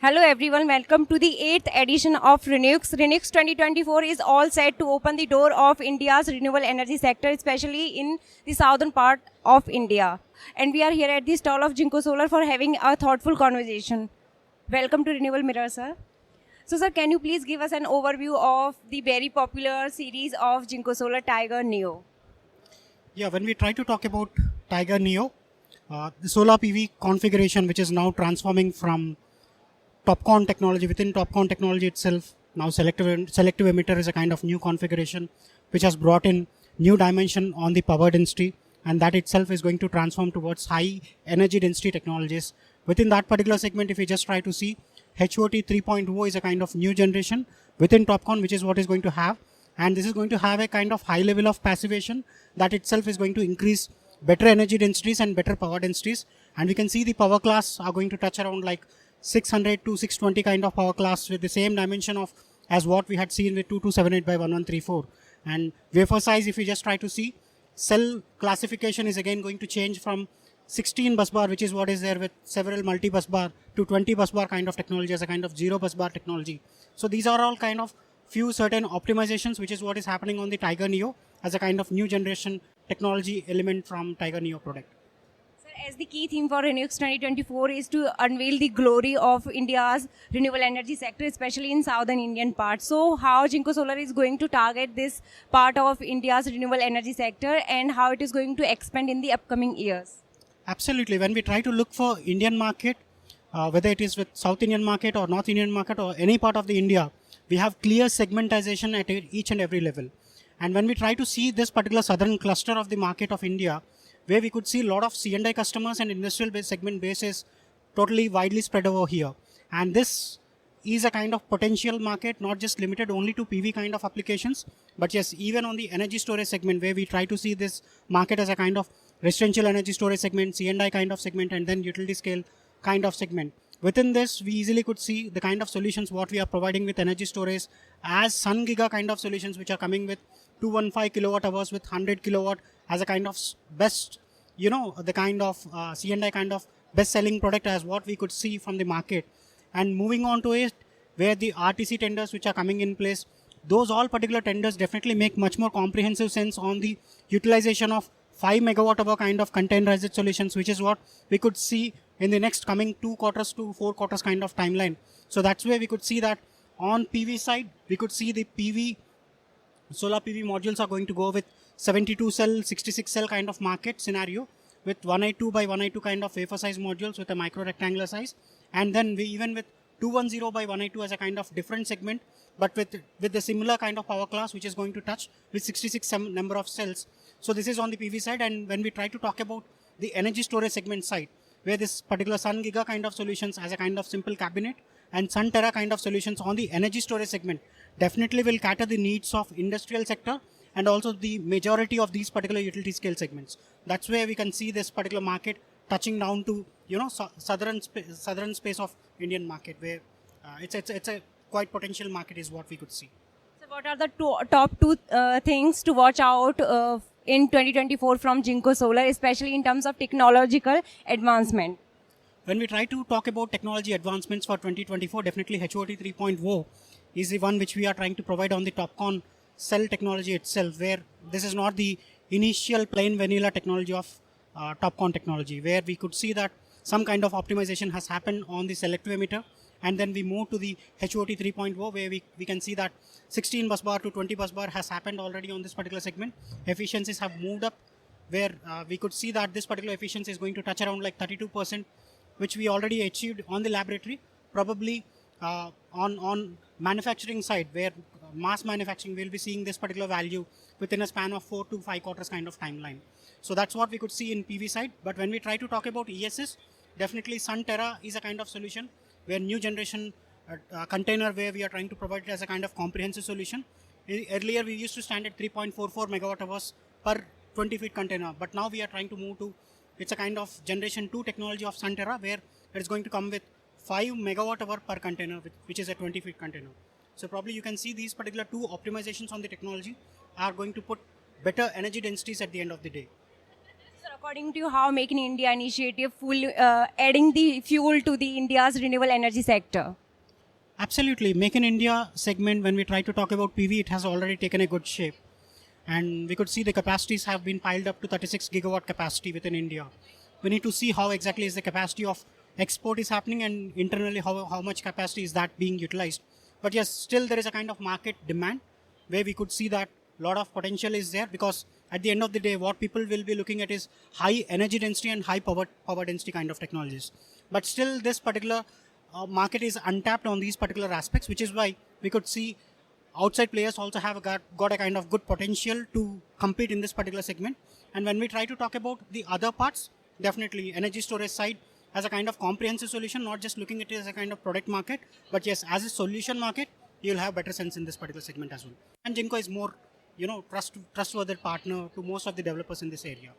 Hello everyone, welcome to the 8th edition of Renewx. Renewx 2024 is all set to open the door of India's renewable energy sector, especially in the southern part of India. And we are here at the stall of Jinko Solar for having a thoughtful conversation. Welcome to Renewable Mirror, sir. So sir, can you please give us an overview of the very popular series of Jinko Solar Tiger Neo? Yeah, when we try to talk about Tiger Neo, the solar PV configuration, which is now transforming from TopCon technology, within TopCon technology itself, now selective emitter is a kind of new configuration which has brought in new dimension on the power density, and that itself is going to transform towards high energy density technologies. Within that particular segment, if we just try to see, HOT 3.0 is a kind of new generation within TopCon, which is what is going to have, and this is going to have a kind of high level of passivation that itself is going to increase better energy densities and better power densities. And we can see the power class are going to touch around like 600 to 620 kind of power class with the same dimension of as what we had seen with 2278 by 1134. And wafer size, if we just try to see, cell classification is again going to change from 16 bus bar, which is what is there with several multi bus bar, to 20 bus bar kind of technology as a kind of zero bus bar technology. So these are all kind of few certain optimizations, which is what is happening on the Tiger Neo as a kind of new generation technology element from Tiger Neo product. As the key theme for Renewx 2024 is to unveil the glory of India's renewable energy sector, especially in southern Indian part. So how Jinko Solar is going to target this part of India's renewable energy sector and how it is going to expand in the upcoming years? Absolutely. When we try to look for Indian market, whether it is with South Indian market or North Indian market or any part of the India, we have clear segmentization at each and every level. And when we try to see this particular southern cluster of the market of India, where we could see a lot of C&I customers and industrial base segment bases totally widely spread over here. And this is a kind of potential market, not just limited only to PV kind of applications, but yes, even on the energy storage segment, where we try to see this market as a kind of residential energy storage segment, C&I kind of segment, and then utility scale kind of segment. Within this, we easily could see the kind of solutions what we are providing with energy storage as Sun Giga kind of solutions, which are coming with 215 kilowatt hours with 100 kilowatt as a kind of best, the kind of C&I kind of best selling product as what we could see from the market. And moving on to it, where the RTC tenders which are coming in place, those all particular tenders definitely make much more comprehensive sense on the utilization of 5 megawatt hour kind of containerized solutions, which is what we could see in the next coming 2 quarters to 4 quarters kind of timeline. So that's where we could see that on PV side, we could see the solar PV modules are going to go with 72 cell, 66 cell kind of market scenario with 182 by 182 kind of wafer size modules with a micro rectangular size. And then we even with 210 by 182 as a kind of different segment, but with the similar kind of power class, which is going to touch with 66 number of cells. So this is on the PV side. And when we try to talk about the energy storage segment side, where this particular Sun Giga kind of solutions as a kind of simple cabinet and Sun Terra kind of solutions on the energy storage segment definitely will cater the needs of industrial sector and also the majority of these particular utility scale segments. That's where we can see this particular market touching down to southern space of Indian market, where it's a quite potential market is what we could see. So what are the top two things to watch out in 2024 from Jinko Solar, especially in terms of technological advancement? When we try to talk about technology advancements for 2024, definitely HOT 3.0 is the one which we are trying to provide on the TopCon cell technology itself, where this is not the initial plain vanilla technology of TopCon technology, where we could see that some kind of optimization has happened on the selective emitter, and then we move to the HOT 3.0, where we can see that 16 bus bar to 20 bus bar has happened already on this particular segment. Efficiencies have moved up, where we could see that this particular efficiency is going to touch around like 32%, which we already achieved on the laboratory, probably on manufacturing side, where mass manufacturing will be seeing this particular value within a span of 4 to 5 quarters kind of timeline. So that's what we could see in PV side. But when we try to talk about ESS, definitely Sun Terra is a kind of solution where new generation container, where we are trying to provide it as a kind of comprehensive solution. Earlier we used to stand at 3.44 megawatt hours per 20 feet container, but now we are trying to move to, it's a kind of generation 2 technology of Sun Terra, where it's going to come with 5 megawatt hour per container, which is a 20 feet container. So probably you can see these particular two optimizations on the technology are going to put better energy densities at the end of the day. According to you, how Make in India initiative adding the fuel to the India's renewable energy sector? Absolutely. Make in India segment, when we try to talk about PV, it has already taken a good shape. And we could see the capacities have been piled up to 36 gigawatt capacity within India. We need to see how exactly is the capacity of export is happening, and internally how much capacity is that being utilized. But yes, still there is a kind of market demand where we could see that a lot of potential is there, because at the end of the day, what people will be looking at is high energy density and high power density kind of technologies. But still this particular market is untapped on these particular aspects, which is why we could see outside players also have got a kind of good potential to compete in this particular segment. And when we try to talk about the other parts, definitely energy storage side as a kind of comprehensive solution, not just looking at it as a kind of product market, but yes, as a solution market, you'll have better sense in this particular segment as well. And Jinko is more, trustworthy partner to most of the developers in this area.